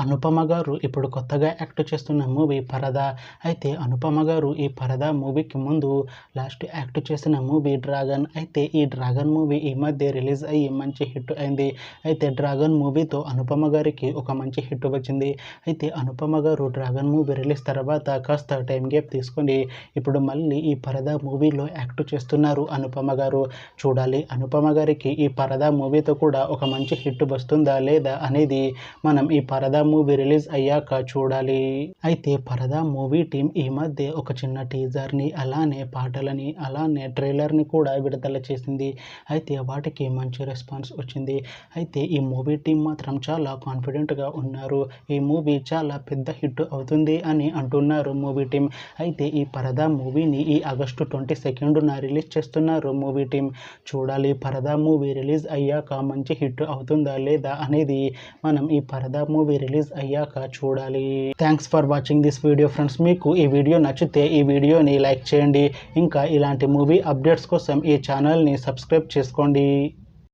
అనుపమ గారు ఇప్పుడు కొత్తగా యాక్ట్ చేస్తున్న మూవీ పరదా. అయితే అనుపమ గారు ఈ పరదా మూవీకి ముందు లాస్ట్ యాక్ట్ చేసిన మూవీ డ్రాగన్. అయితే ఈ డ్రాగన్ మూవీ ఈ మధ్య రిలీజ్ అయ్యి మంచి హిట్ అయింది. అయితే డ్రాగన్ మూవీతో అనుపమ గారికి ఒక మంచి హిట్ వచ్చింది. అయితే అనుపమ గారు డ్రాగన్ మూవీ రిలీజ్ తర్వాత కాస్త టైం గ్యాప్ తీసుకొని ఇప్పుడు మళ్ళీ ఈ పరదా మూవీలో యాక్ట్ చేస్తున్నారు అనుపమ గారు. చూడాలి అనుపమ గారికి ఈ పరదా మూవీతో కూడా ఒక మంచి హిట్ వస్తుందా లేదా అనేది మనం ఈ పరదా మూవీ రిలీజ్ అయ్యాక చూడాలి. అయితే పరదా మూవీ టీం ఈ మధ్య ఒక చిన్న టీజర్ని, అలానే పాటలని, అలానే ట్రైలర్ని కూడా విడుదల చేసింది. అయితే వాటికి మంచి రెస్పాన్స్ వచ్చింది. అయితే ఈ మూవీ టీం మాత్రం చాలా కాన్ఫిడెంట్గా ఉన్నారు. ఈ మూవీ చాలా పెద్ద హిట్ అవుతుంది అని అంటున్నారు మూవీ టీం. అయితే ఈ పరదా మూవీని ఈ ఆగస్టు 22న రిలీజ్ చేస్తున్నారు మూవీ టీం. చూడాలి పరదా మూవీ రిలీజ్ అయ్యాక మంచి హిట్ అవుతుందా లేదా అనేది మనం ఈ పరదా మూవీ రిలీజ్ అయ్యాక చూడాలి. Thanks for watching this video friends. మీకు ఈ వీడియో నచ్చితే ఈ వీడియోని లైక్ చేయండి. ఇంకా ఇలాంటి మూవీ అప్డేట్స్ కోసం ఈ ఛానల్ని సబ్స్క్రైబ్ చేసుకోండి.